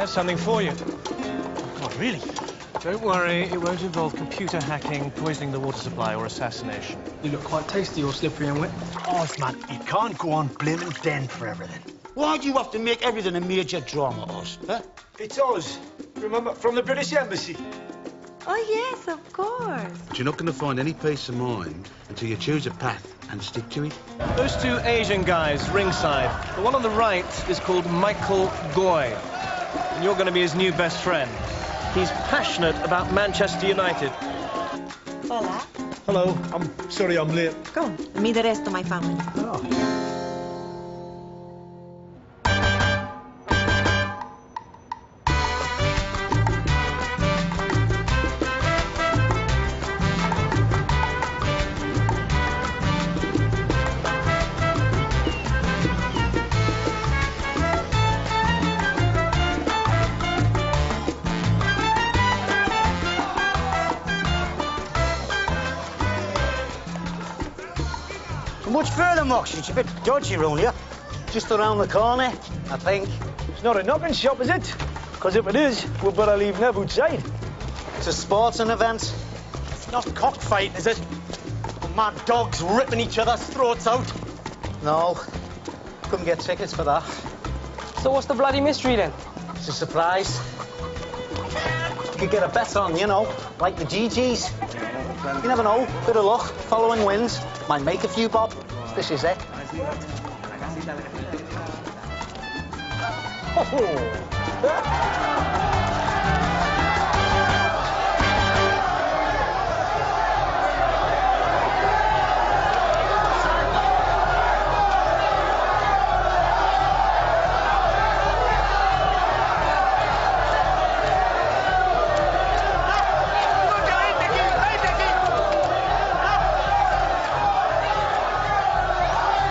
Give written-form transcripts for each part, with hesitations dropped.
have something for you. What, really? Don't worry, it won't involve computer hacking, poisoning the water supply, or assassination. You look quite tasty, all slippery and wet. Osman, you can't go on blaming Den for everything. Why do you have to make everything a major drama, Oz? Huh? It's Oz. Remember, from the British Embassy. Oh, yes, of course. But you're not going to find any peace of mind until you choose a path and stick to it. Those two Asian guys, ringside. The one on the right is called Michael Goy. And you're going to be his new best friend. He's passionate about Manchester United. Hola. Hello. I'm sorry I'm late. Go on, meet the rest of my family. Oh. Much further, Mox. It's a bit dodgy around here. Just around the corner, I think. It's not a knocking shop, is it? Because if it is, we'd better leave Nev outside. It's a sporting event. It's not cockfighting, is it? Mad dogs ripping each other's throats out. No, couldn't get tickets for that. So what's the bloody mystery then? It's a surprise. You could get a bet on, you know, like the GGs. You never know. Bit of luck, following wins. Might make a few bob. This is it.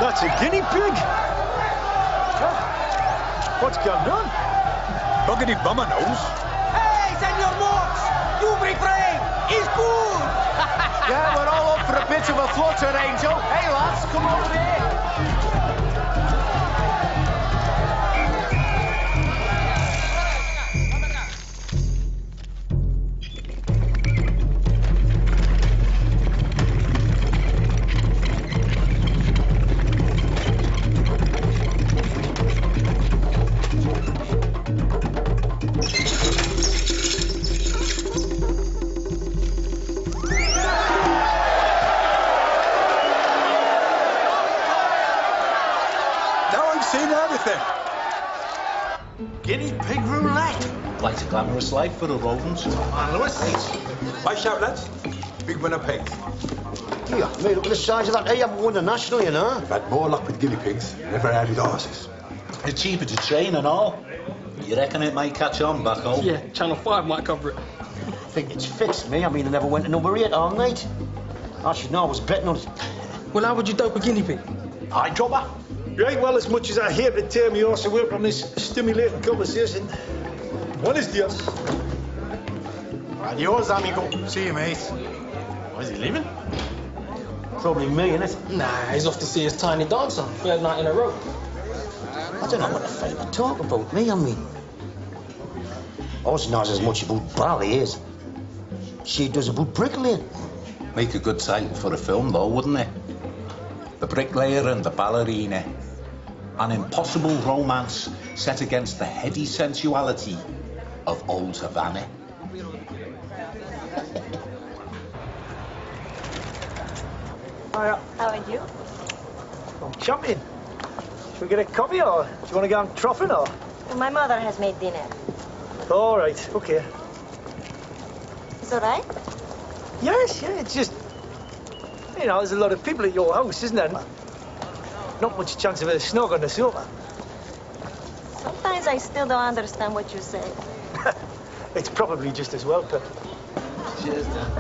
That's a guinea pig. What's going on? Buggity bummer nose. Hey, Senor Mox! You refrain! It's good! Yeah, we're all up for a bit of a flutter, Angel. Hey, lads, come over here. Guinea pig roulette. Quite a glamorous life for a rodent. Man, Lewis. Why shout, lads? Big winner pigs. Yeah, mate, look at the size of that. Hey, you haven't won the national, you know. I've had more luck with guinea pigs. Never had with horses. It's cheaper to train and all. You reckon it might catch on back home? Yeah, Channel 5 might cover it. I think it's fixed, me. I mean, I never went to number 8 all night. I should know I was betting on it. Well, how would you dope a guinea pig? Eye dropper. Right, well, as much as I hate to tear me horse away from this stimulating conversation, one is yours. Adios, amigo. See you, mate. Why is he leaving? Probably me, innit? Nah, he's off to see his tiny dancer. Third night in a row. I don't know what the fella talk about me, I mean. Oz knows as much about ballet as she does about bricklaying. Make a good title for a film, though, wouldn't it? The bricklayer and the ballerina. An impossible romance set against the heady sensuality of old Havana. Hiya. How are you? I'm champion. Should we get a coffee or do you want to go on troughing or? Well, my mother has made dinner. All right, okay. It's all right? Yes, yeah, it's just, you know, there's a lot of people at your house, isn't there? Not much chance of a snog on the sofa. Sometimes I still don't understand what you say. It's probably just as well, Pep. Cheers, Dan.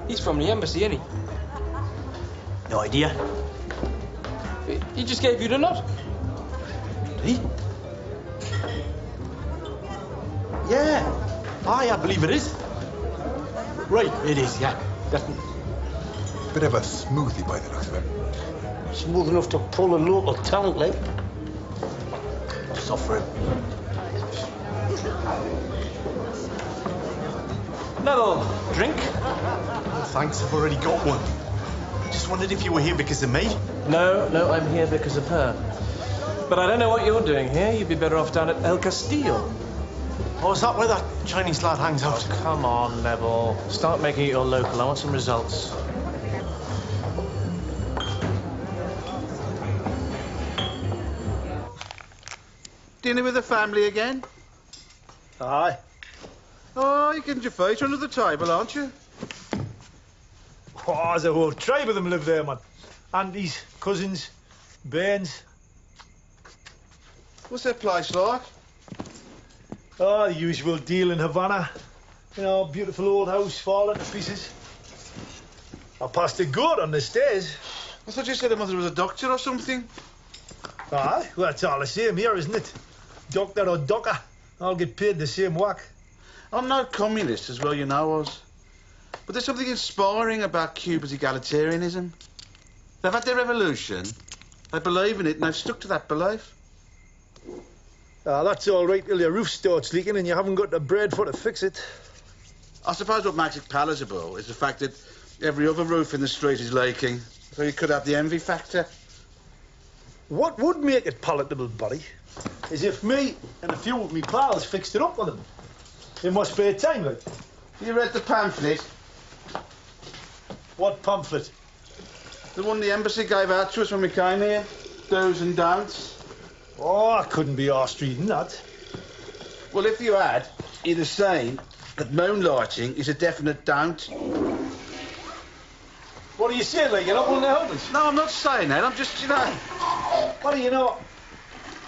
He's from the embassy, isn't he? No idea. He just gave you the nod. Did he? Yeah. Aye, I believe it is. Right, it is, yeah. Definitely. Bit of a smoothie by the looks of it. Smooth enough to pull a local talent, like. Suffering. Another drink? Thanks, I've already got one. Just wondered if you were here because of me. No, I'm here because of her. But I don't know what you're doing here. You'd be better off down at El Castillo. Oh, is that where that Chinese lad hangs out? Oh, come on, Neville. Start making it your local. I want some results. Dinner with the family again? Aye. Oh, you're getting your face under the table, aren't you? Oh, there's a whole tribe of them live there, man. Aunties, cousins, bairns. What's that place like? Oh, the usual deal in Havana. You know, beautiful old house falling to pieces. I passed a goat on the stairs. I thought you said her mother was a doctor or something. Aye, well, it's all the same here, isn't it? Doctor or docker, all get paid the same whack. I'm no communist, as well you know us. But there's something inspiring about Cuba's egalitarianism. They've had their revolution, they believe in it, and they've stuck to that belief. Ah, that's all right till your roof starts leaking and you haven't got the bread for to fix it. I suppose what makes it palatable is the fact that every other roof in the street is leaking, so you could have the envy factor. What would make it palatable, buddy, is if me and a few of me pals fixed it up for them. In my spare time, like. You read the pamphlet? What pamphlet? The one the embassy gave out to us when we came here. Do's and don'ts. Oh, I couldn't be arsed reading that. Well, if you had, you'd have seen that moonlighting is a definite don't. What are you saying, like, you're not willing to help us? No, I'm not saying that. I'm just, you know... What do you know?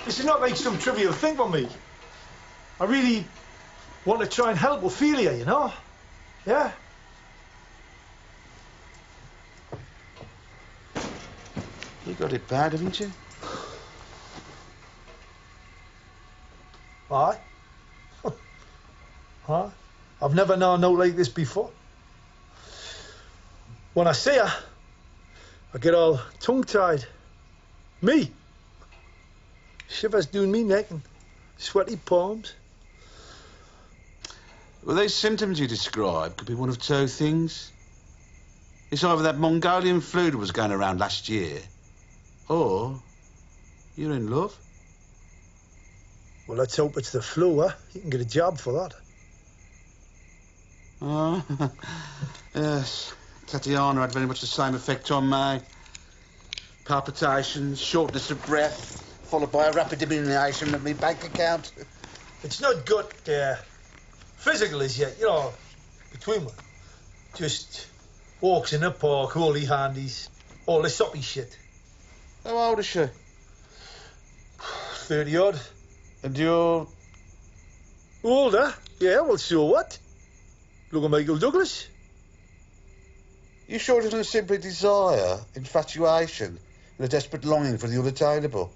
This is not like some trivial thing for me. I really want to try and help Ophelia, you know? Yeah? You got it bad, haven't you? Aye. Aye. I've never known no like this before. When I see her, I get all tongue-tied. Me? Shivers doing me neck and sweaty palms. Well, these symptoms you describe could be one of two things. It's either that Mongolian flu that was going around last year, or you're in love. Well, let's hope it's the flu, huh? You can get a job for that. Oh, yes. Tatiana had very much the same effect on me. Palpitations, shortness of breath, followed by a rapid diminution of my bank account. It's not good, physical as yet, you know, between them. Just walks in the park, holy handies, all the soppy shit. How old is she? 30-odd. And you're... Older? Yeah, well, so what? Look at Michael Douglas. You sure it isn't simply desire, infatuation, and a desperate longing for the unattainable?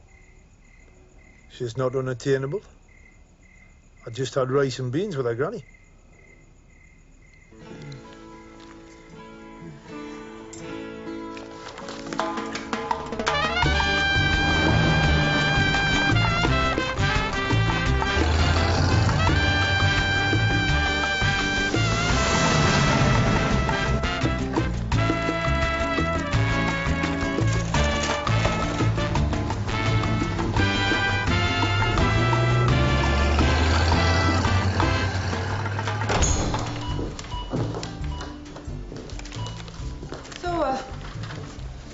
She's not unattainable. I just had rice and beans with her granny.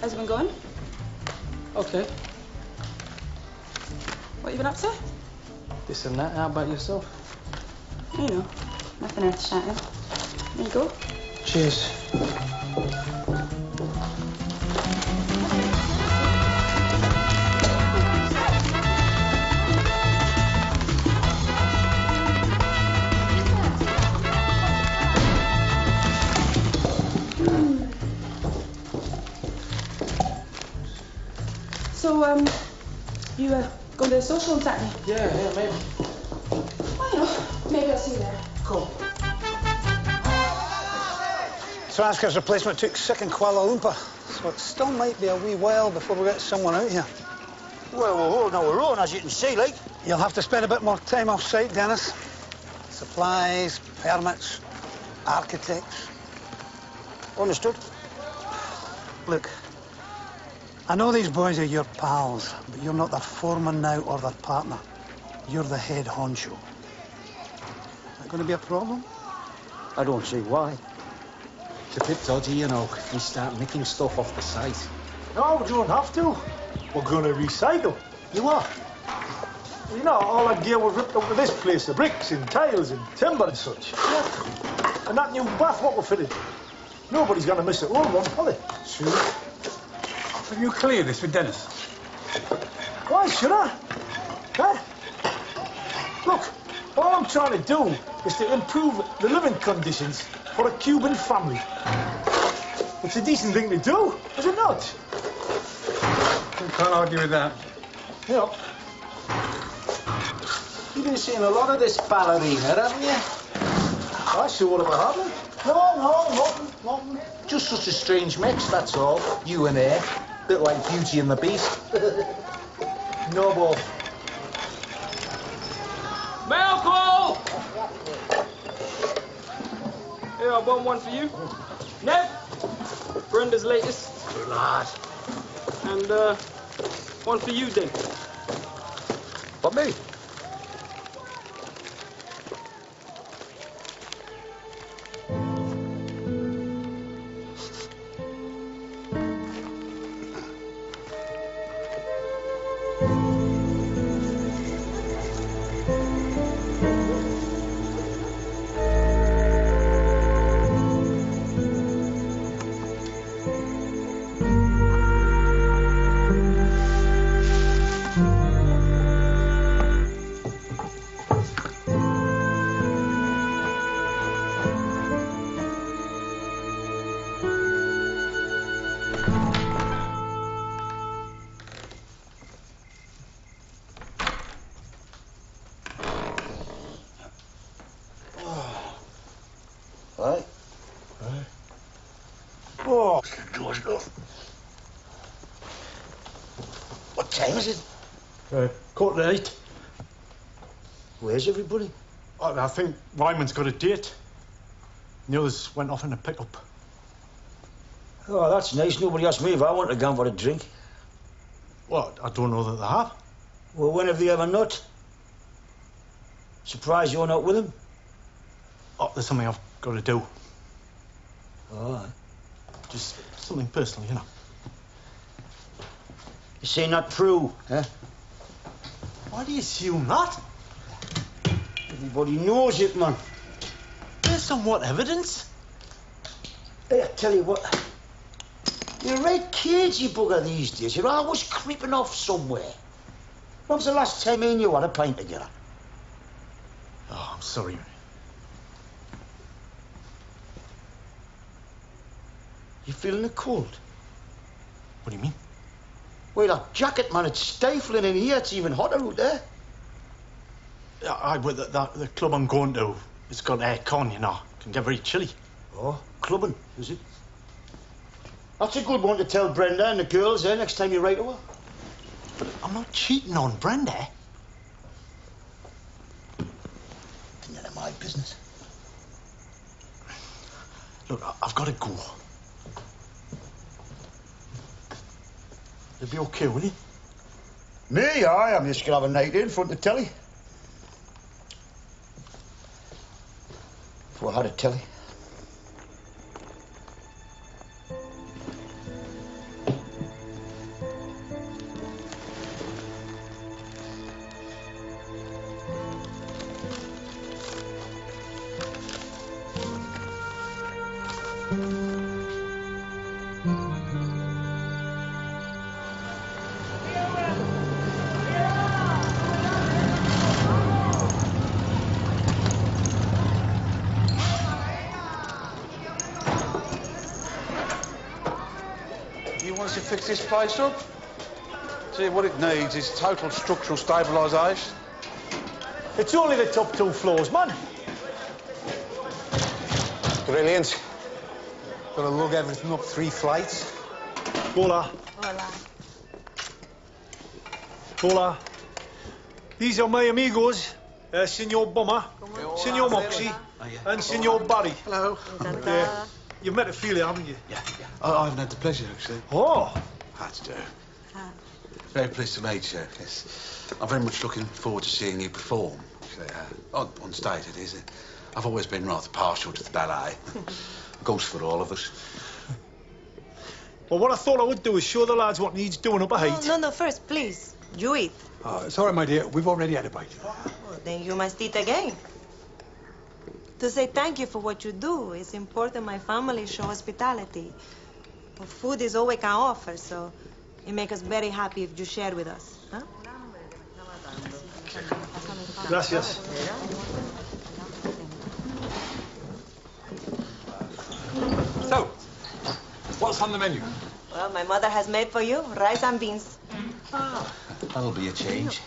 How's it been going? Okay. What you been up to? This and that. How about yourself? You know, nothing earth shattering. There you go. Cheers. So, you going to the social on Saturday? Yeah, maybe. Well, you know, maybe I'll see you there. Cool. Transca's replacement took sick in Kuala Lumpur, so it still might be a wee while before we get someone out here. Well, we're holding our own, as you can see, like. You'll have to spend a bit more time off-site, Dennis. Supplies, permits, architects. Understood. Look, I know these boys are your pals, but you're not their foreman now or their partner. You're the head honcho. That going to be a problem? I don't see why. It's a bit dodgy, you know. We start nicking stuff off the site. No, we don't have to. We're going to recycle. You are? Well, you know, all that gear was ripped out of this place, the bricks and tiles and timber and such. Yeah. And that new bath what we fitted. Nobody's going to miss the old one, will they? Sure. Have you cleared this with Dennis? Why should I? Huh? Look, all I'm trying to do is to improve the living conditions for a Cuban family. It's a decent thing to do, is it not? You can't argue with that. Yeah. You've been seeing a lot of this ballerina, haven't you? I sure have happened. Nothing. Just such a strange mix, that's all. You and her. Bit like Beauty and the Beast. No, Bob. Mail call! Here, I bought one for you. Ned, Brenda's latest. Good lad. And one for you, then. What, me? Right? Right. Oh, what time is it? 8:15. Where's everybody? I think Ryman's got a date. The others went off in a pickup. Oh, that's nice. Nobody asked me if I want to go for a drink. Well, I don't know that they have. Well, when have they ever not? Surprised you're not with them? Oh, there's something I've got to do. All right. Just something personal, you know. You say not true, huh? Why do you assume that? Everybody knows it, man. There's somewhat evidence. Hey, I tell you what. You're a right cagey bugger these days. You're always creeping off somewhere. When was the last time me and you had a pint together? Oh, I'm sorry. You feeling the cold? What do you mean? Well, that jacket, man, it's stifling in here. It's even hotter out there. But the club I'm going to, it's got aircon, you know. It can get very chilly. Oh, clubbing, is it? That's a good one to tell Brenda and the girls, eh, next time you write to her. But I'm not cheating on Brenda. None of my business. Look, I've got to go. You'll be okay, will you? Me, aye. I'm just gonna have a night in front of the telly. If I had a telly. To fix this place up? See, what it needs is total structural stabilisation. It's only the top 2 floors, man. Brilliant. Gotta lug everything up 3 flights. Hola. Hola. Hola. These are my amigos, Senor Bomber, Senor Moxie, and Senor Barry. Hello. You've met Ophelia, haven't you? Yeah. Oh, I haven't had the pleasure, actually. Oh. Had to do. Very pleased to meet you. Yes. I'm very much looking forward to seeing you perform. On stage, it is. I've always been rather partial to the ballet. Goes for all of us. Well, what I thought I would do is show the lads what needs doing up a height. No, first, please. You eat. It's all right, my dear. We've already had a bite. Well, then you must eat again. To say thank you for what you do, it's important my family show hospitality. Well, food is all we can offer, so it makes us very happy if you share with us. Huh? Gracias. So, what's on the menu? Well, my mother has made for you rice and beans. That'll be a change.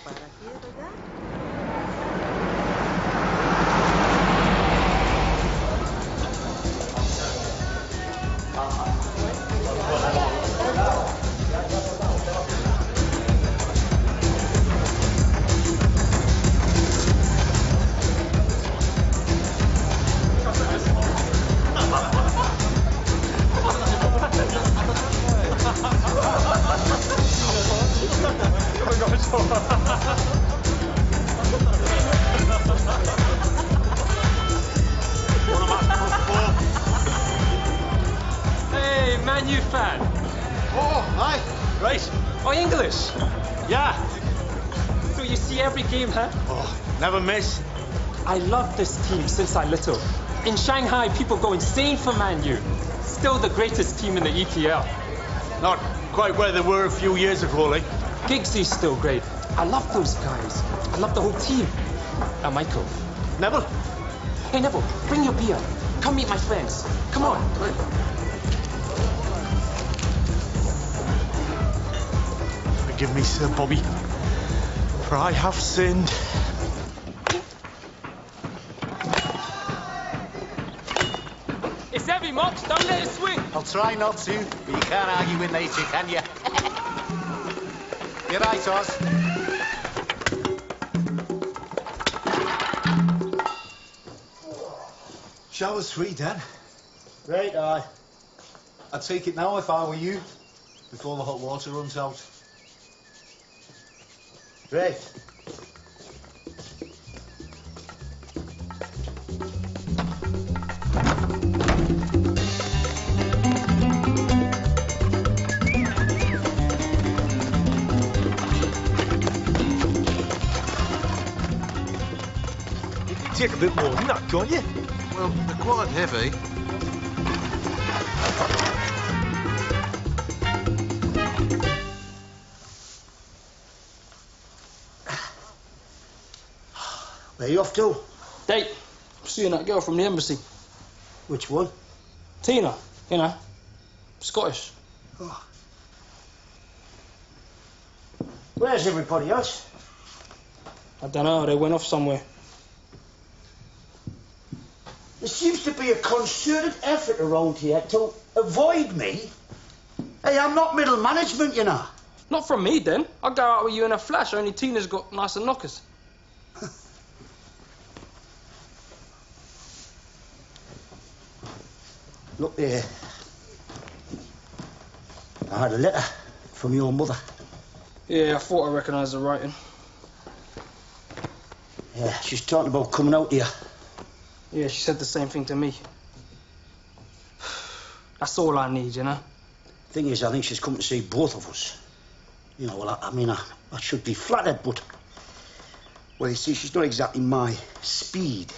Hey, Man U fan. Oh, hi. Right. Oh, English. Yeah. So you see every game, huh? Oh, never miss. I love this team since I'm little. In Shanghai, people go insane for Man U. Still the greatest team in the EPL. Not quite where they were a few years ago, like. Giggsy's still great. I love those guys. I love the whole team. Now, Michael. Neville? Hey, Neville, bring your beer. Come meet my friends. Come on. Forgive me, Sir Bobby, for I have sinned. It's heavy, Mox. Don't let it swing. I'll try not to, but you can't argue with nature, can you? You're right, Oz. Shower 3, Dan. Right, aye. I'd take it now if I were you, before the hot water runs out. Right. Take a bit more than that, can't you? Well, they're quite heavy. Where you off to? Date. Seeing that girl from the embassy. Which one? Tina, you know. Scottish. Oh. Where's everybody else? I don't know, they went off somewhere. There seems to be a concerted effort around here to avoid me. Hey, I'm not middle management, you know. Not from me, then. I'll go out with you in a flash, only Tina's got nicer knockers. Look there. I had a letter from your mother. Yeah, I thought I recognised the writing. Yeah, she's talking about coming out here. Yeah, she said the same thing to me. That's all I need, you know? Thing is, I think she's come to see both of us. You know, well, I mean, I should be flattered, but... Well, you see, she's not exactly my speed.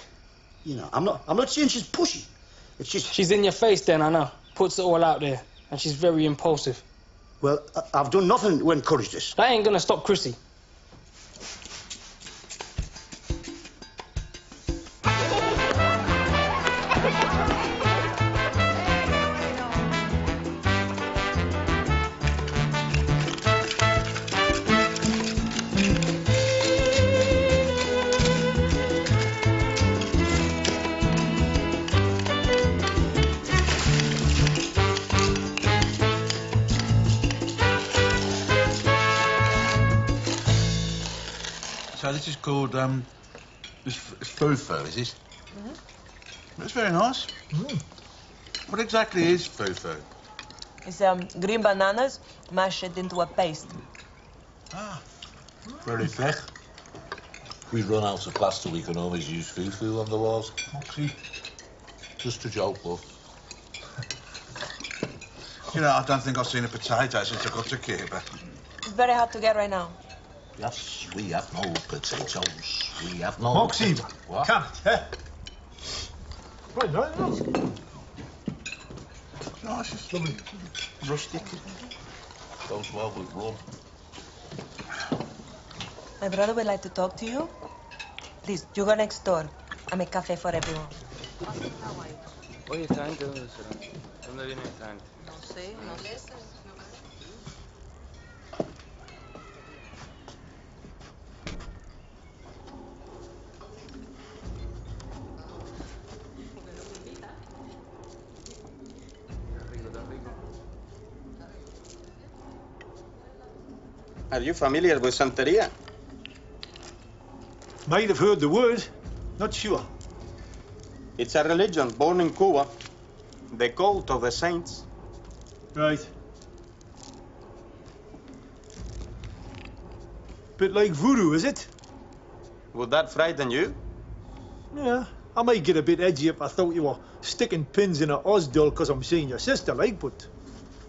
You know, I'm not saying she's pushy. It's just... She's in your face then, I know. Puts it all out there. And she's very impulsive. Well, I've done nothing to encourage this. That ain't gonna stop Chrissy. So this is called, it's fufu, is it? That's very nice. What exactly is fufu? It's green bananas mashed into a paste. Ah, very fresh. We run out of plaster, we can always use fufu on the walls. Moxie. Just a joke, love. You know, I don't think I've seen a potato since I got to Cuba. It's very hard to get right now. Yes, we have no potatoes. We have no... Moxie, What? can't, eh? Right, right, Nice, it's lovely. Rustic. Goes well with rum. My brother would like to talk to you. Please, you go next door. I make cafe for everyone. Oye, esta gente, ¿dónde será? ¿Dónde viene esta gente? No sé, no sé. Are you familiar with Santeria? Might have heard the word. Not sure. It's a religion born in Cuba. The cult of the saints. Right. Bit like voodoo, is it? Would that frighten you? Yeah. I might get a bit edgy if I thought you were sticking pins in a Oz doll because I'm seeing your sister, like, but...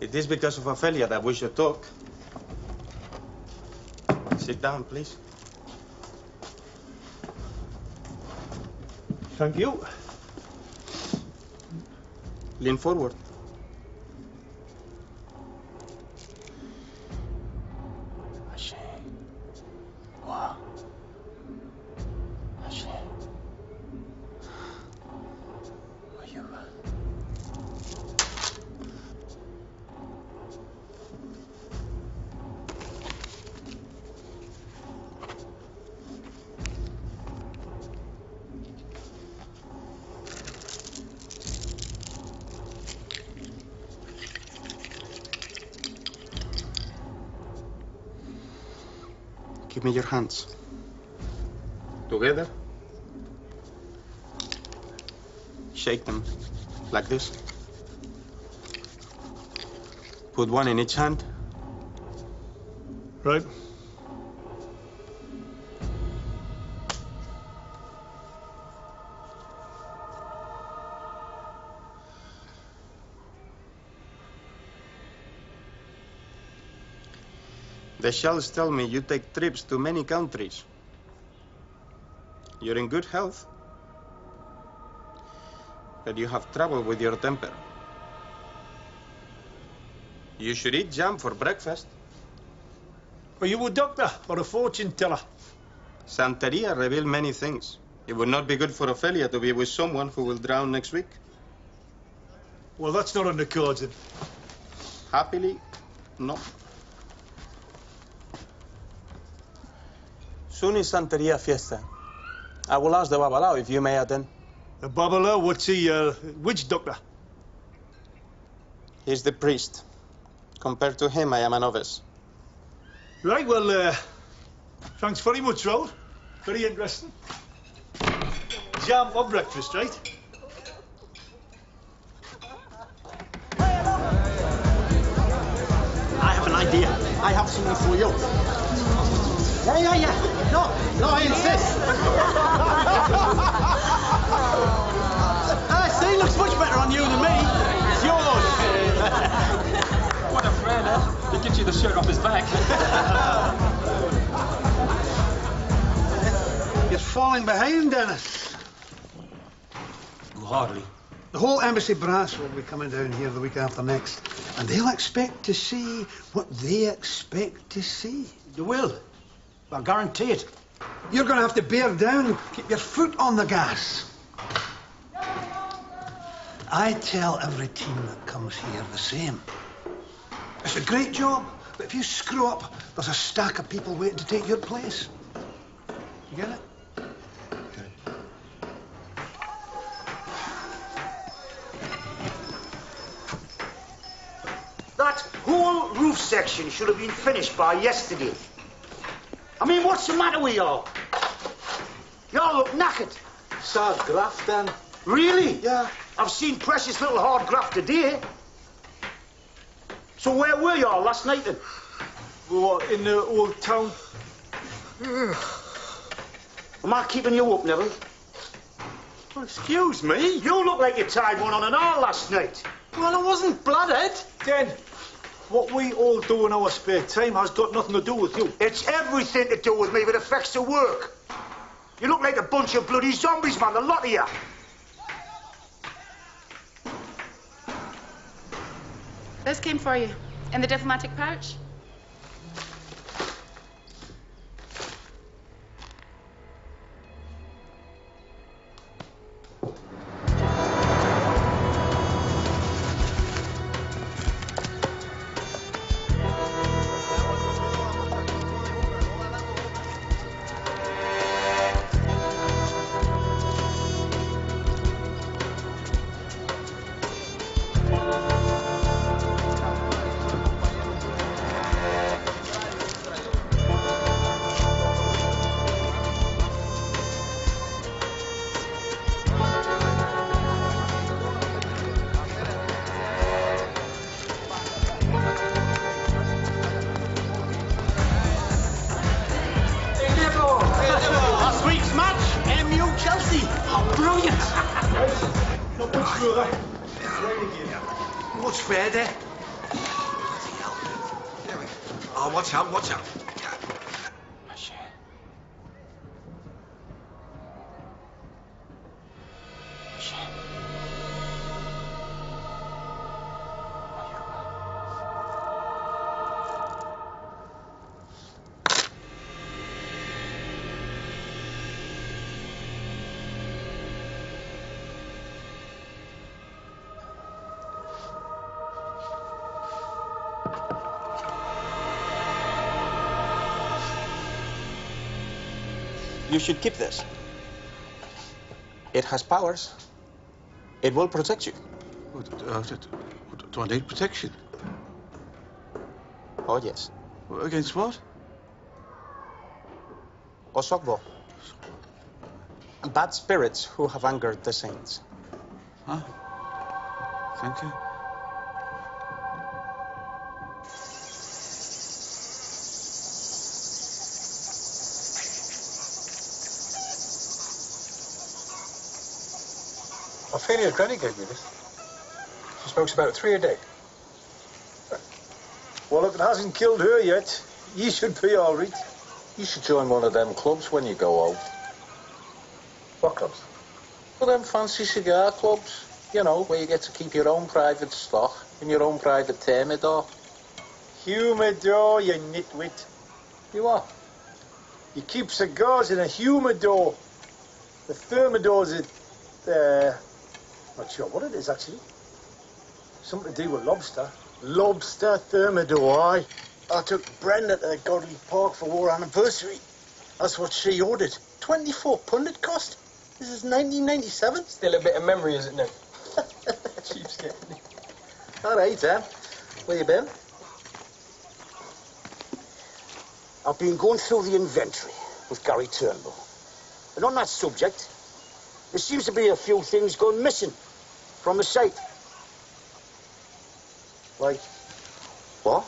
It is because of Ophelia that we should talk. Sit down, please. Thank you. Lean forward. Wow. Give me your hands. Together. Shake them like this. Put one in each hand. Right. The shells tell me you take trips to many countries. You're in good health. But you have trouble with your temper. You should eat jam for breakfast. Are you a doctor or a fortune teller? Santeria revealed many things. It would not be good for Ophelia to be with someone who will drown next week. Well, that's not on the cards then. Happily, no. Soon is Santeria fiesta. I will ask the Babalao if you may attend. The Babalao, what's he, witch doctor? He's the priest. Compared to him, I am a novice. Right, well, thanks very much, Raoul. Very interesting. Jam for breakfast, right? I have an idea. I have something for you. Yeah. No, I insist. See, looks much better on you than me. It's yours. What a friend, eh? He gives you the shirt off his back. You're falling behind, Dennis. Hardly. The whole embassy brass will be coming down here the week after next, and they'll expect to see what they expect to see. They will. I guarantee it. You're going to have to bear down, keep your foot on the gas. I tell every team that comes here the same. It's a great job, but if you screw up, there's a stack of people waiting to take your place. You get it? That whole roof section should have been finished by yesterday. I mean, what's the matter with y'all? You all look knackered. Sad graft, then. Really? Yeah. I've seen precious little hard graft today. So where were you all last night then? We were in the old town. Am I keeping you up, Neville? Oh, excuse me? You look like you tied one on an hour last night. Well, I wasn't blooded. Then, what we all do in our spare time has got nothing to do with you. It's everything to do with me if it affects the work. You look like a bunch of bloody zombies, man, the lot of you. This came for you in the diplomatic pouch. Last week's match, MU Chelsea. Oh, brilliant. Not much further. What's fair there? Oh, watch out, watch out. You should keep this. It has powers. It will protect you. Do I need protection? Oh, yes. Against what? Osogbo. Bad spirits who have angered the saints. Huh? Thank you. Ophelia's granny gave me this. She smokes about 3 a day. Well, if it hasn't killed her yet, you should be all right. You should join one of them clubs when you go out. What clubs? Well, them fancy cigar clubs. You know, where you get to keep your own private stock in your own private thermidor. Humidor, you nitwit. You are? You keep cigars in a humidor. The thermidor's not sure what it is, actually. Something to do with lobster. Lobster thermidor, aye. I took Brenda to Godley Park for our anniversary. That's what she ordered. £24 it cost. This is 1997. Still a bit of memory, isn't it? Cheapskate. All right, where you been? I've been going through the inventory with Gary Turnbull. And on that subject, there seems to be a few things going missing from the site. Like? What?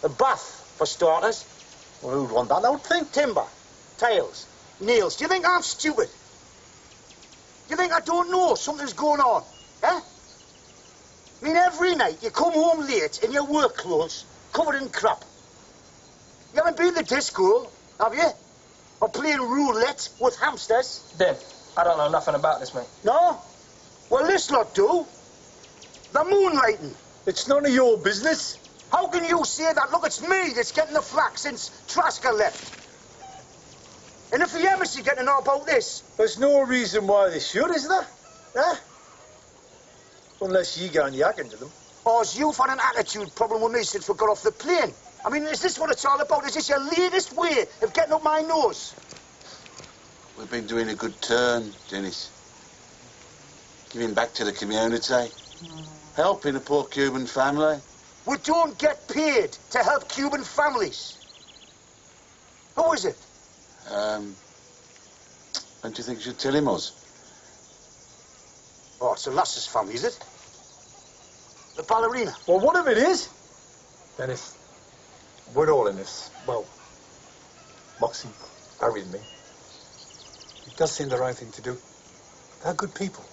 A bath, for starters. Well, who'd want that out thing? Timber, tiles, nails. Do you think I'm stupid? Do you think I don't know something's going on? Eh? I mean, every night you come home late in your work clothes, covered in crap. You haven't been to disco, have you? Or playing roulette with hamsters? Ben, I don't know nothing about this, mate. No? Well, this lot do. The moonlighting. It's none of your business. How can you say that? Look, it's me that's getting the flack since Trasker left. And if the embassy get to know about this... There's no reason why they should, is there? Eh? Unless you go and yakking to them. Or you've had an attitude problem with me since we got off the plane. I mean, is this what it's all about? Is this your latest way of getting up my nose? We've been doing a good turn, Dennis. Giving back to the community. Helping a poor Cuban family. We don't get paid to help Cuban families. Who is it? Don't you think you should tell him, Oz? Oh, it's the lass's family, is it? The ballerina. Well, whatever it is. Dennis, we're all in this. Well, Moxie, Harry and me. It does seem the right thing to do. They're good people.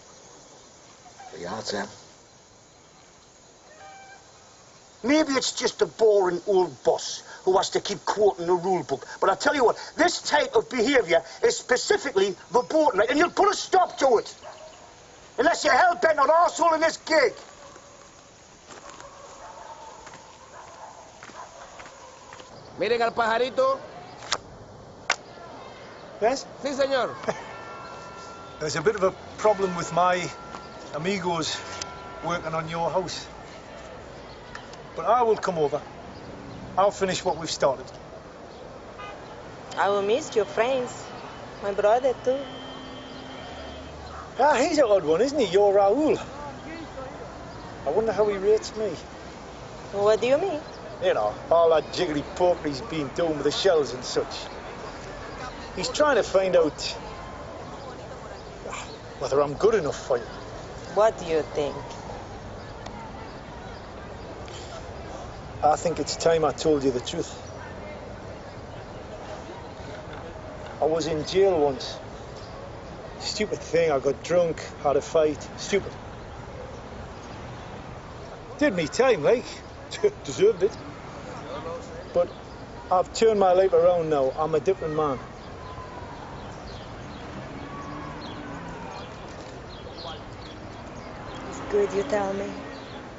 They are, Sam. Maybe it's just a boring old boss who has to keep quoting the rule book. But I tell you what, this type of behaviour is specifically verboten, right? And you'll put a stop to it. Unless you're hell-bent on arsehole in this gig. Miren al pajarito. Yes? Sí, señor. There's a bit of a problem with my amigos working on your house. But I will come over. I'll finish what we've started. I will miss your friends. My brother, too. Ah, he's an odd one, isn't he? You're Raoul. I wonder how he rates me. What do you mean? You know, all that jiggly-pokery he's been doing with the shells and such. He's trying to find out whether I'm good enough for you. What do you think? I think it's time I told you the truth. I was in jail once. Stupid thing, I got drunk, had a fight. Stupid. Did me time, like. Deserved it. But I've turned my life around now. I'm a different man. It's good you tell me.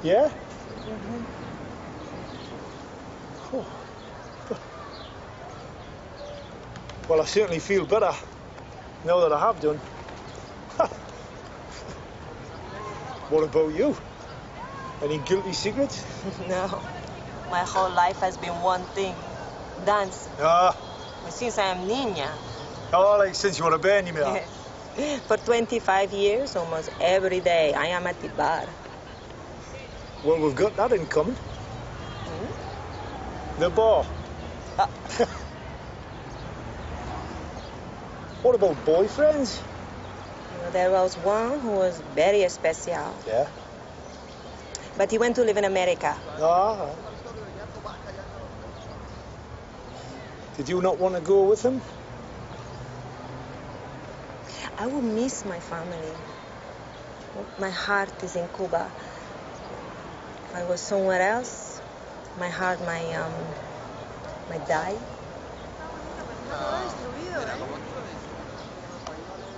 Yeah? Mm-hmm. Oh. Well, I certainly feel better now that I have done. What about you? Any guilty secrets? No. My whole life has been one thing. Dance. Ah. Since I am niña. Oh, like since you were a baby, me. For 25 years, almost every day, I am at the bar. Well, we've got that in common. The bar. What about boyfriends? There was one who was very special. Yeah? But he went to live in America. Ah. Did you not want to go with him? I will miss my family. My heart is in Cuba. If I was somewhere else, my heart might die.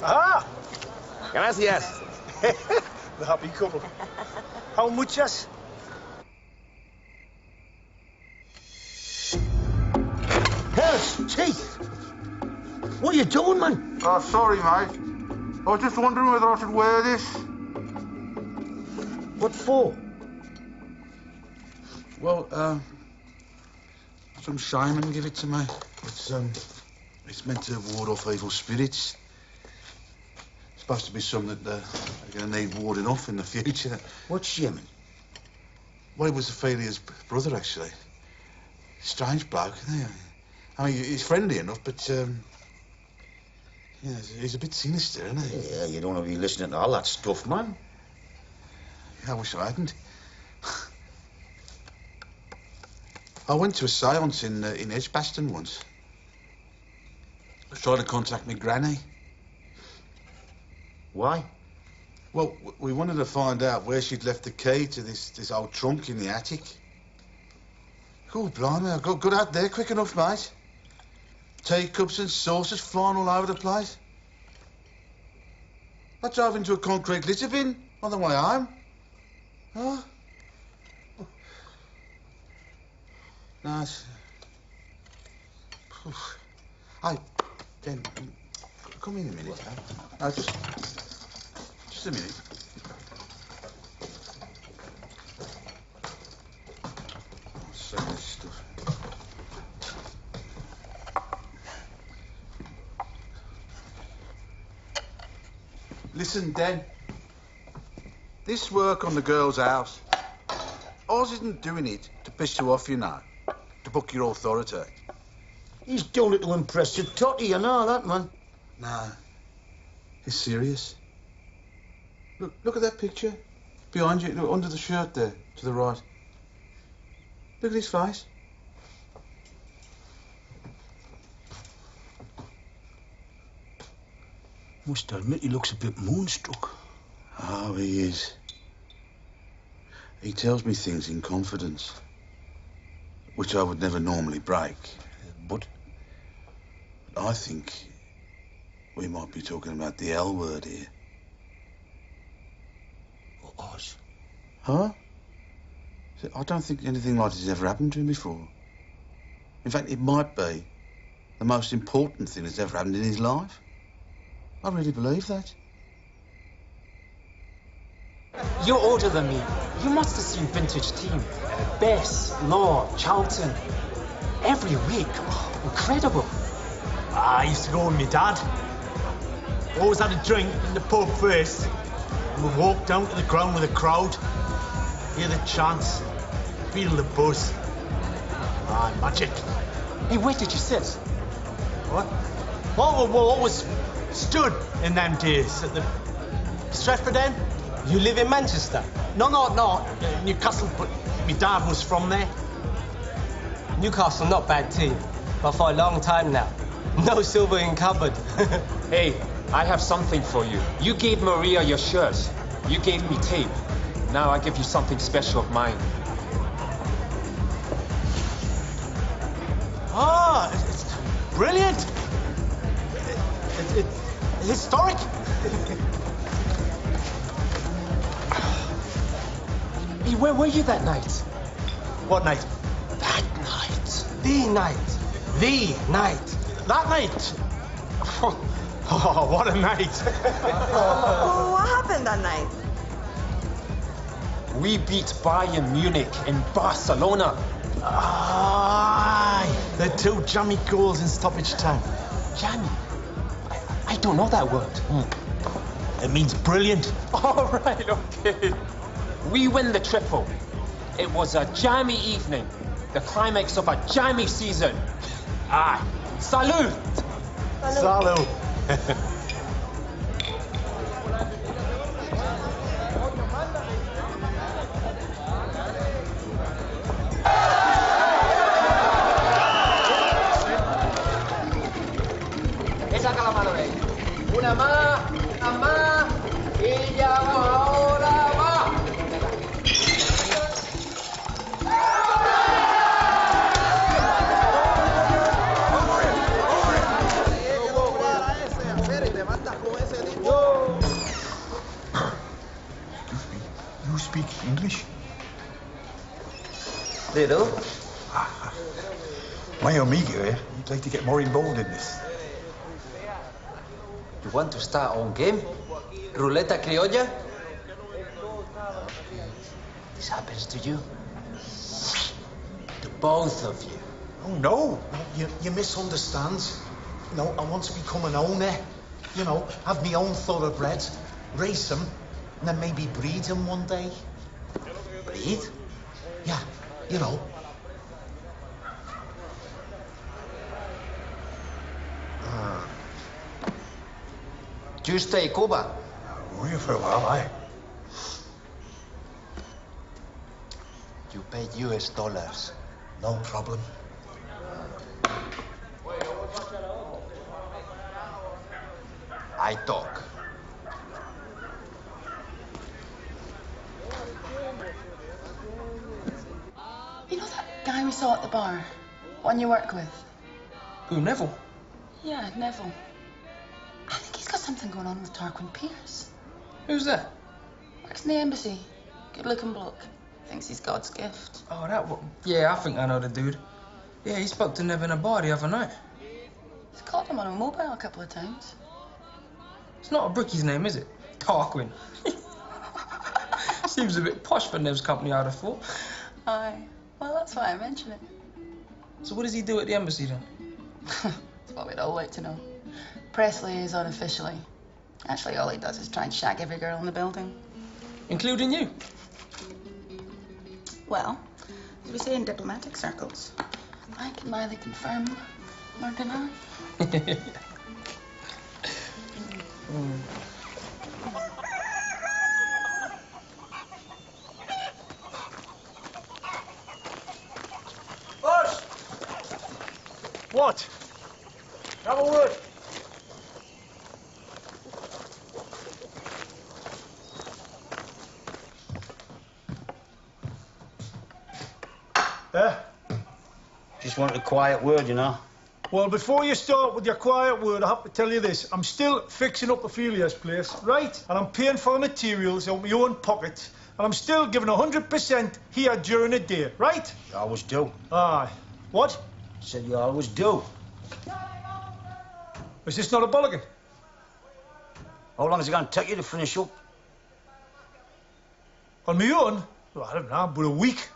Ah! Gracias. The happy couple. How muchas? Harris, teeth! What are you doing, man? Oh, sorry, mate. I was just wondering whether I should wear this. What for? Well, some shaman give it to me. It's meant to ward off evil spirits. It's supposed to be something that are going to need warding off in the future. What's shaman? Well, he was Ophelia's brother, actually. Strange bloke, isn't he? I mean, he's friendly enough, but, yeah, he's a bit sinister, isn't he? Yeah, you don't want to be listening to all that stuff, man. Yeah, I wish I hadn't. I went to a séance in Edgbaston once. I was trying to contact me granny. Why? Well, we wanted to find out where she'd left the key to this old trunk in the attic. Oh, blimey, I got out there quick enough, mate. Teacups and saucers flying all over the place. I drove into a concrete litter bin on the way home. Huh? Nice. Hey, Dan, come in a minute. No, just a minute. So much stuff. Listen, Dan. This work on the girl's house, Oz isn't doing it to piss you off, you know, to book your authority. He's doing it to impress your totty, you know that, man. No. It's serious. Look at that picture. Behind you, look, under the shirt there, to the right. Look at his face. Must admit, he looks a bit moonstruck. Oh, he is. He tells me things in confidence, which I would never normally break. But? I think we might be talking about the L word here. Us? Huh? I don't think anything like this has ever happened to him before. In fact, it might be the most important thing that's ever happened in his life. I really believe that. You're older than me. You must have seen vintage team. Bess, Law, Charlton. Every week. Oh, incredible. I used to go with my dad. Always had a drink in the pub first. And we'd walk down to the ground with a crowd. Hear the chants. Feel the buzz. Ah, magic. Hey, where did you sit? What? Well, we always stood in them days at the Stretford End. You live in Manchester? No, Newcastle, but my dad was from there. Newcastle, not bad team, but for a long time now. No silver in cupboard. Hey, I have something for you. You gave Maria your shirt. You gave me tape. Now I give you something special of mine. Ah, it's brilliant. It's historic. Hey, where were you that night? What night? That night. The night. The night. That night? Oh, what a night. What happened that night? We beat Bayern Munich in Barcelona. Aye, the two jammy goals in stoppage time. Jammy? I don't know that word. It means brilliant. All right, okay. We win the triple. It was a jammy evening. The climax of a jammy season. Aye. Salute! Salute. Saca la mano de ahí. Una más, y ya va, ahora va. You speak English? Little. My amigo here, he'd like to get more involved in this. You want to start our own game? Ruleta criolla? This happens to you? To both of you. Oh, no. You misunderstand. You know, I want to become an owner. You know, have my own thoroughbreds, race them, and then maybe breed them one day. Breed? Yeah, you know. You stay Cuba? We're here for a while, aye. You pay US dollars. No problem. I talk. You know that guy we saw at the bar? One you work with? Who, Neville? Yeah, Neville. I think he's got something going on with Tarquin Pierce. Who's that? Works in the embassy. Good-looking bloke. Thinks he's God's gift. Oh, that one. Yeah, I think I know the dude. Yeah, he spoke to Nev in a bar the other night. He's called him on a mobile a couple of times. It's not a brookie's name, is it? Tarquin. Seems a bit posh for Nev's company, I'd have thought. Aye. Well, that's why I mention it. So what does he do at the embassy then? That's what we'd all like to know. Press liaison officially. Actually, all he does is try and shag every girl in the building. Including you? Well, as we say in diplomatic circles, I can neither confirm nor deny. Boss! What? Have a word. Just wanted a quiet word, you know. Well, before you start with your quiet word, I have to tell you this. I'm still fixing up Ophelia's place, right? And I'm paying for the materials out of my own pocket. And I'm still giving 100% here during the day, right? You always do. Aye. What? Said you always do. Is this not a bollocking? How long is it going to take you to finish up? On my own? Well, I don't know, but a week.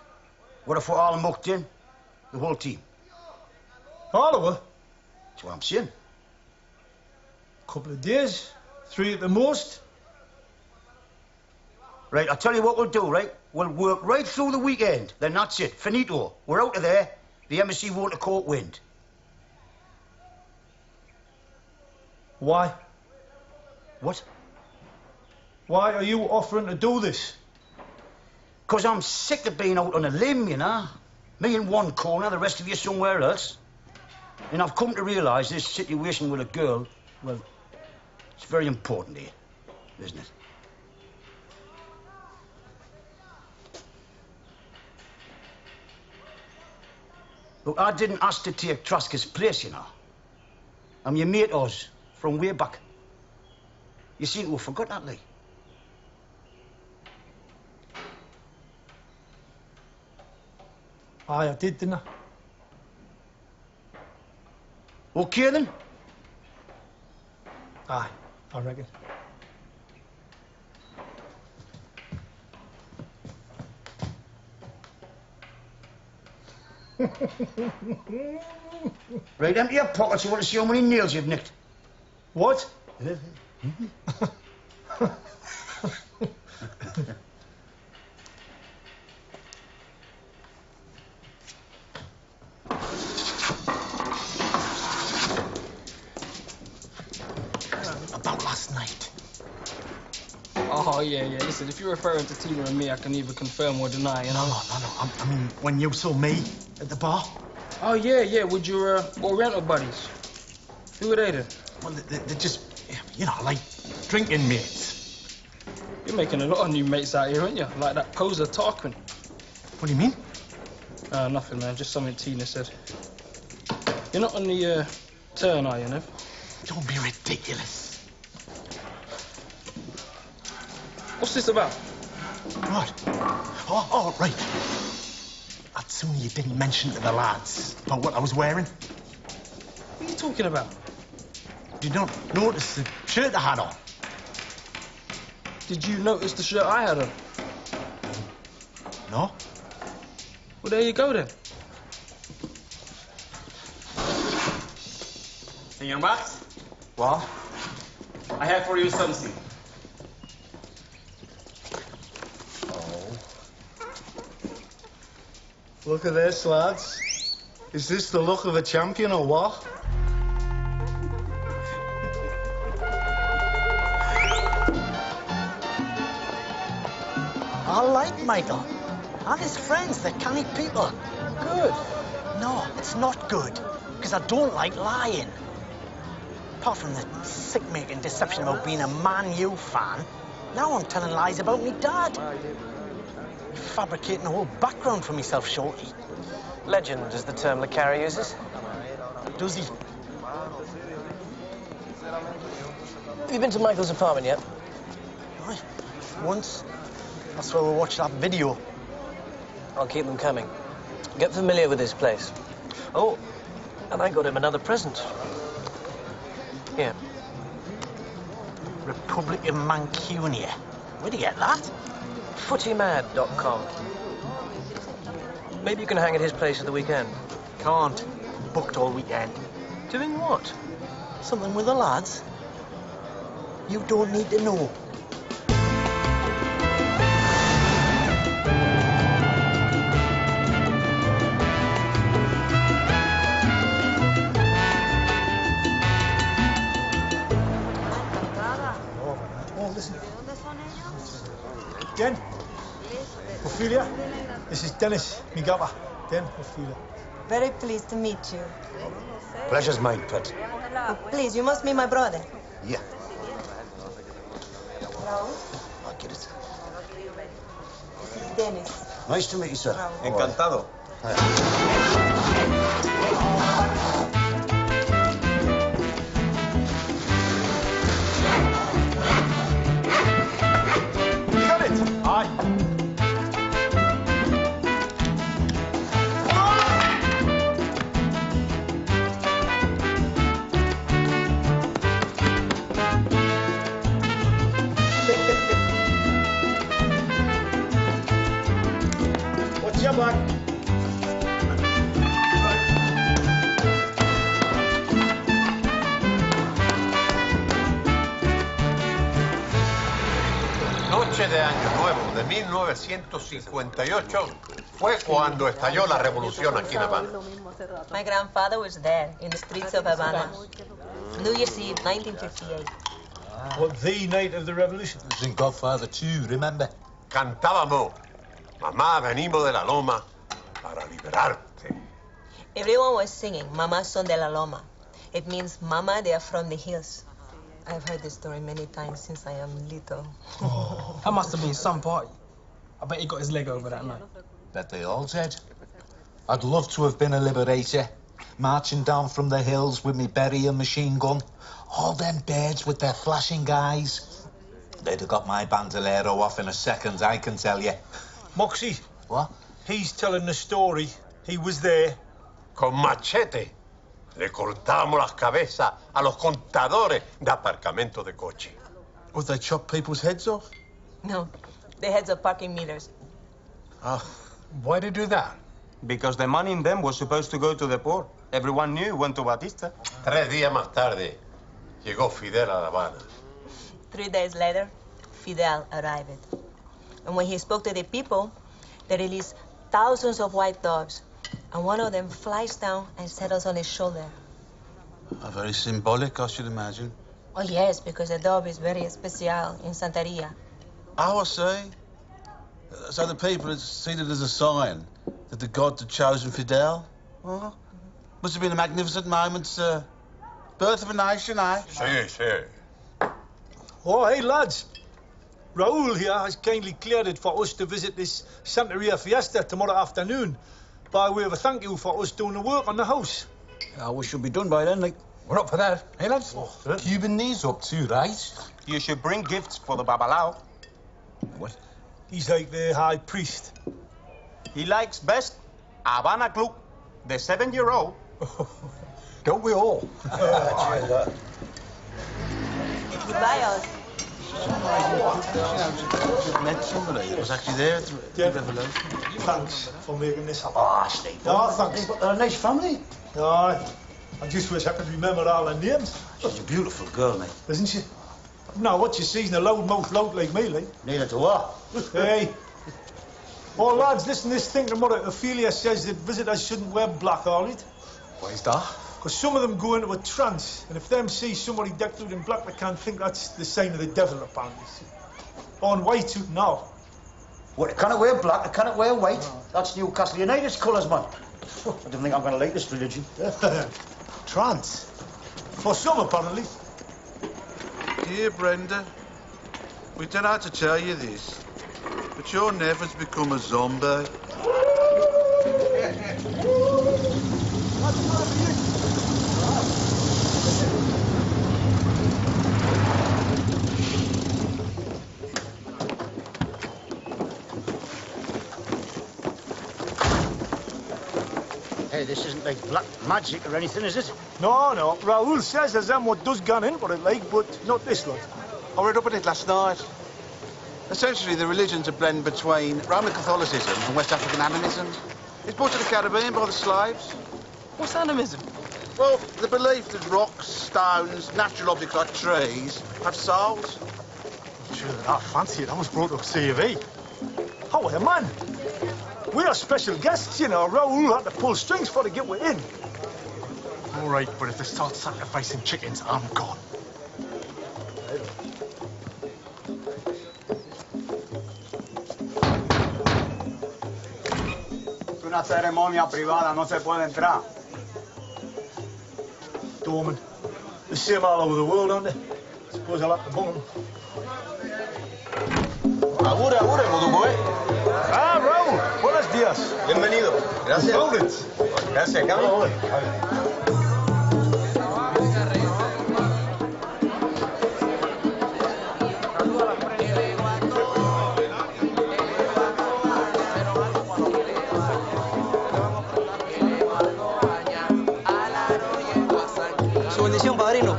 What if we're all mucked in? The whole team? All of it? That's what I'm saying. Couple of days. 3 at the most. Right, I'll tell you what we'll do, right? We'll work right through the weekend. Then that's it. Finito. We're out of there. The embassy won't have caught wind. Why? What? Why are you offering to do this? 'Cause I'm sick of being out on a limb, you know. Me in one corner, the rest of you somewhere else. And I've come to realise this situation with a girl, well, it's very important here, isn't it? Look, I didn't ask to take Traska's place, you know. I'm your mate, Oz, from way back. You seem to have forgot that, Lee. Aye, I did, didn't I? Okay, then? Aye, I reckon. Right, empty your pockets. You want to see how many nails you've nicked? What? About last night. Oh, yeah. Listen, if you're referring to Tina and me, I can either confirm or deny, you know? No. I mean, when you saw me at the bar. Oh, yeah, with your Oriental buddies. Who were they then? Well, they're just, you know, like drinking mates. You're making a lot of new mates out here, aren't you? Like that poser Tarquin. What do you mean? Nothing, man. Just something Tina said. You're not on the turn, are you, Nev? Don't be ridiculous. What's this about? What? Oh, right. That's something you didn't mention to the lads about what I was wearing. What are you talking about? Did you not notice the shirt I had on? Did you notice the shirt I had on? No. Well, there you go, then. Senor Max? What? I have for you something. Look at this, lads. Is this the look of a champion or what? I like Michael. And his friends, they're canny people. Good. No, it's not good. Because I don't like lying. Apart from the sick-making deception about being a Man U fan, now I'm telling lies about me dad. Fabricating a whole background for myself shortly. Legend is the term Le Carre uses. Does he? Have you been to Michael's apartment yet? Aye, once. That's where we watched that video. I'll keep them coming. Get familiar with this place. Oh, and I got him another present. Here. Republic of Mancunia. Where'd you get that? footymad.com. Maybe you can hang at his place at the weekend. Can't. Booked all weekend. Doing what? Something with the lads. You don't need to know. Den, Ophelia, this is Dennis, me gaffer. Den, Ophelia. Very pleased to meet you. Pleasure's mine, pet. Oh, please, you must meet my brother. Yeah. Raúl, I'll get it. this is Dennis. Nice to meet you, sir. Encantado. You got it? Aye. What's your back? Noche de Año Nuevo de 1958 fue cuando estalló la revolución aquí en Habana. My grandfather was there in the streets of Havana. New Year's Eve, 1958. What, the night of the revolution? It was in Godfather 2, remember? Cantábamos, mamá, venimos de la loma para liberarte. Everyone was singing Mama Son de la Loma. It means Mama, they are from the hills. I've heard this story many times since I am little. That must have been some party. I bet he got his leg over that night. Bet they all did. I'd love to have been a liberator, marching down from the hills with me berry and machine gun. All them birds with their flashing eyes. They'd have got my bandolero off in a second, I can tell you. Moxie. What? He's telling the story. He was there. Con machete le cortamos las cabezas a los contadores de aparcamiento de coche. Would they chop people's heads off? No, the heads of parking meters. Oh, why'd they do that? Because the money in them was supposed to go to the poor. Everyone knew it went to Batista. 3 días más tarde llegó Fidel a La Habana. 3 days later, Fidel arrived. And when he spoke to the people, they released thousands of white doves. And one of them flies down and settles on his shoulder. Very symbolic, I should imagine. Oh, yes, because the dove is very especial in Santeria. Oh, I see. So the people had seen it as a sign that the gods had chosen Fidel? Well, must have been a magnificent moment, sir. Birth of a nation, eh? Sí, sí. Oh, hey, lads. Raúl here has kindly cleared it for us to visit this Santeria fiesta tomorrow afternoon by way of a thank you for us doing the work on the house. We should be done by then, like. We're up for that, eh, lads? Cuban knees up too, right? You should bring gifts for the babalao. What? He's like the high priest. He likes best Havana Club, the 7-year-old. Don't we all? Goodbye, Oz. Met somebody that was actually there at the revolution. Thanks for making this happen. Ah, Steve. No, thanks. They're a nice family. Aye. I just wish I could remember all their names. She's a beautiful girl, mate. Isn't she? Now, what you see's a loudmouth lout like me, like. Neither do I. Hey. Oh, lads, listen to this thing tomorrow. Ophelia says that visitors shouldn't wear black, all right? Why is that? Because some of them go into a trance, and if them see somebody decked out in black, they can't think that's the sign of the devil, apparently. Oh, and white too now. What, they cannot wear black, they cannot wear white? No. That's Newcastle United's colours, man. I don't think I'm going to like this religion. Trance? For some, apparently. Dear Brenda, we don't know how to tell you this, but your never's become a zombie. Hey, this isn't like black magic or anything, is it? No, no. Raúl says there's them what does gone in for it, like, but not this lot. I read up on it last night. Essentially, the religion's a blend between Roman Catholicism and West African animism. It's brought to the Caribbean by the slaves. What's animism? Well, the belief that rocks, stones, natural objects like trees have souls. Sure, I fancy it. I was brought up C.V. Oh, hey, man. We are special guests, you know. Raúl had to pull strings for to get we in. All right, but if they start sacrificing chickens, I'm gone. una ceremonia privada, no se puede entrar. Dorman. The same all over the world, aren't they? Suppose I'll have to bung them. Agure, Modugoe. Ah, Raúl. Buenos días. Bienvenido. Gracias. Gracias, cabrón. Su bendición, padrino.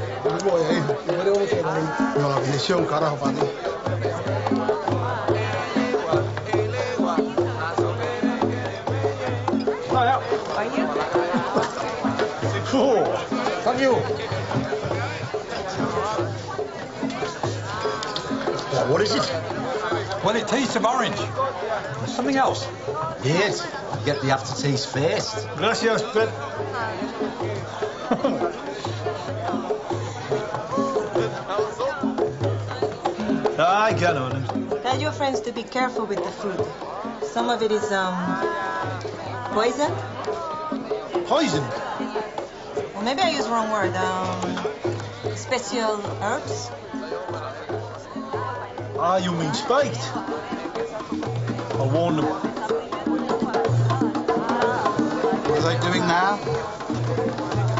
No, la bendición, carajo, para ti. Oh, thank you. What is it? Well, it tastes of orange. There's something else. Yes. Get the aftertaste first. Gracias, Pet. I get on it. Tell your friends to be careful with the food. Some of it is, poison? Poison? Or maybe I used the wrong word. Special herbs? Ah, you mean spiked? I'll warn them. What are they doing now?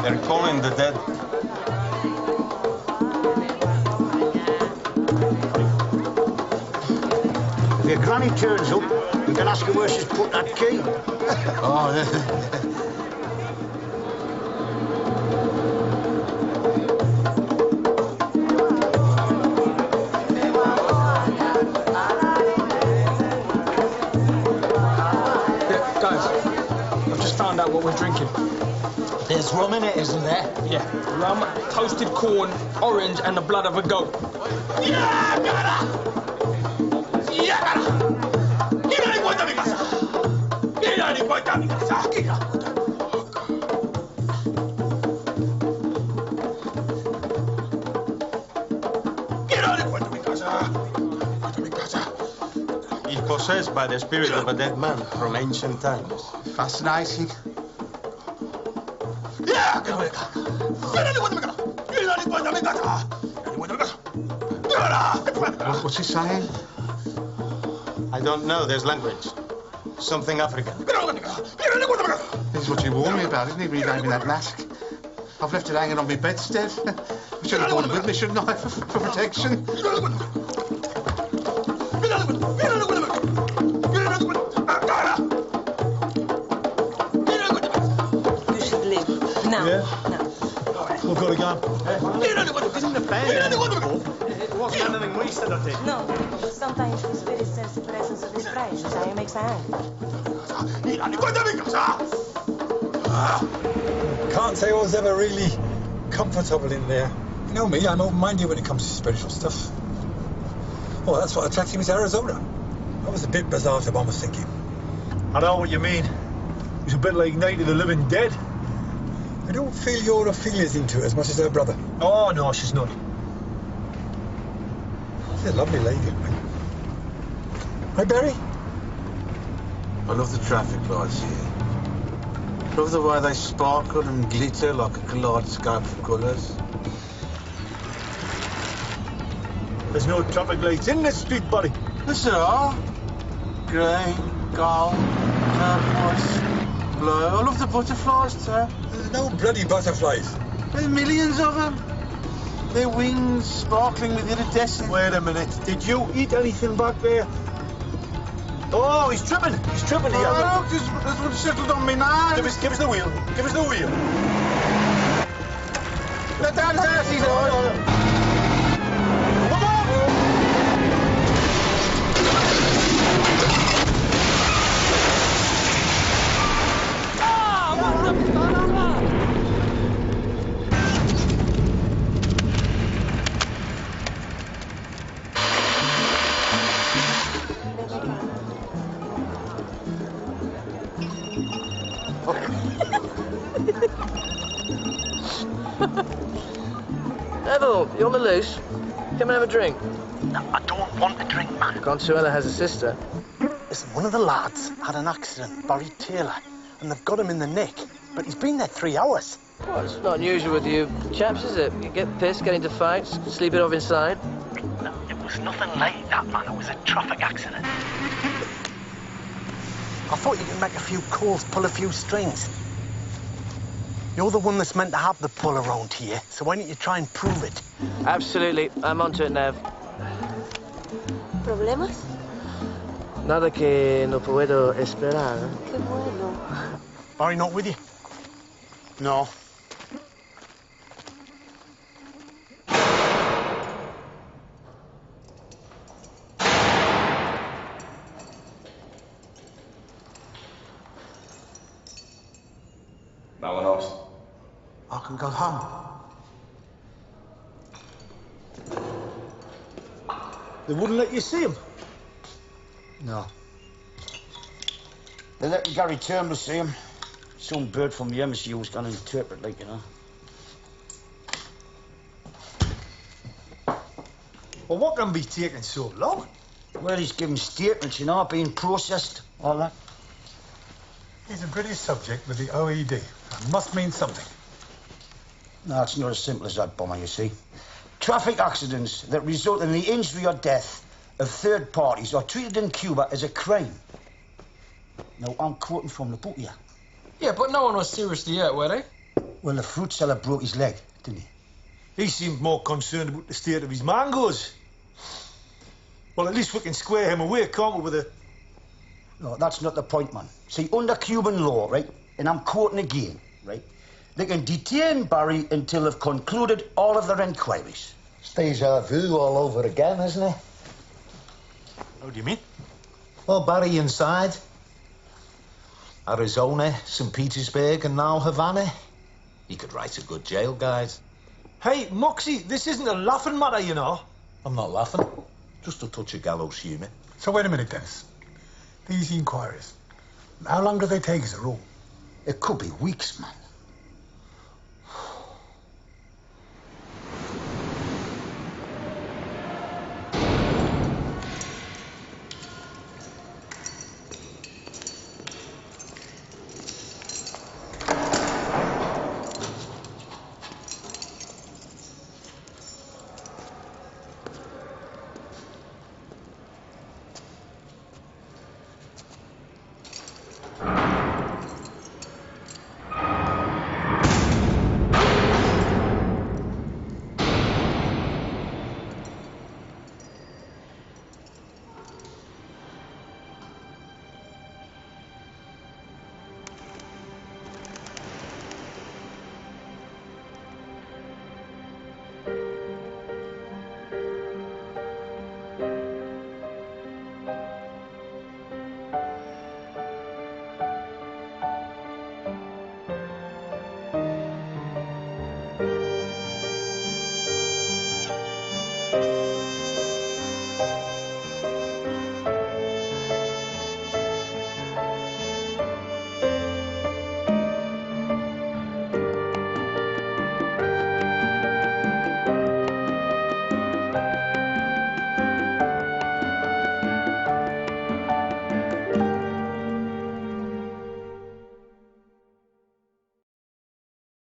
They're calling the dead. If your granny turns up, you can ask her where she's put that key. Oh, yeah. Found out what we're drinking. There's rum in it, isn't there? Yeah, rum, toasted corn, orange, and the blood of a goat. He's possessed by the spirit of a dead man from ancient times. Fascinating. What's he saying? I don't know. There's language. Something African. This is what you warned me about, isn't it, when you gave me that mask? I've left it hanging on my bedstead. I should have brought it with me, shouldn't I, for protection? You should leave. Now. Yeah? Now. We've got to go. Isn't the band? It wasn't anything we said or did. No, but sometimes the spirit says the presence of his friends, so he makes a hand. Can't say I was ever really comfortable in there. You know me, I'm open-minded when it comes to spiritual stuff. Well, that's what attracted me to Arizona. That was a bit bizarre to what I was thinking. I know what you mean. It's a bit like Night of the Living Dead. I don't feel your affiliates into it as much as her brother. Oh, no, she's not. She's a lovely lady. Hi, Barry. I love the traffic lights here. Love the way they sparkle and glitter like a kaleidoscope of colours. There's no traffic lights in this street, buddy. Yes, there are. Grey, gold, turquoise, blue. I love the butterflies too. There's no bloody butterflies. There's millions of them. Their wings sparkling with iridescent. Wait a minute. Did you eat anything back there? Oh, he's tripping. He's tripping here. Oh, look, there's one settled on me now. Give us the wheel. Give us the wheel. Let down his ass, he's on. Neville, you on the loose? Come and have a drink. No, I don't want a drink, man. Consuela has a sister. Listen, one of the lads had an accident, Barry Taylor, and they've got him in the nick. But he's been there 3 hours. Well, it's not unusual with you chaps, is it? You get pissed, get into fights, sleep it off inside. No, it was nothing like that, man. It was a traffic accident. I thought you could make a few calls, pull a few strings. You're the one that's meant to have the pull around here, so why don't you try and prove it? Absolutely. I'm onto it, Nev. ¿Problemas? Nada que no puedo esperar. Qué bueno. Barry not with you? No. Vámonos. I can go home. They wouldn't let you see him. No. They let Gary Turnbull see him. Some bird from the embassy was going to interpret, like, you know. Well, what can be taking so long? Well, he's giving statements, you know, being processed, all that. He's a British subject with the OED. That must mean something. No, it's not as simple as that, Bomber, you see. Traffic accidents that result in the injury or death of third parties are treated in Cuba as a crime. Now, I'm quoting from the book here. Yeah, but no one was seriously hurt, were they? Well, the fruit seller broke his leg, didn't he? He seemed more concerned about the state of his mangoes. Well, at least we can square him away, can't we, with a... No, that's not the point, man. See, under Cuban law, right, and I'm quoting again, right, they can detain Barry until they've concluded all of their inquiries. It's deja vu all over again, isn't it? How do you mean? Well, Barry inside. Arizona, St. Petersburg, and now Havana. He could write a good jail guide. Hey, Moxie, this isn't a laughing matter, you know. I'm not laughing. Just a touch of gallows humour. So wait a minute, Dennis. These inquiries, how long do they take as a rule? It could be weeks, man.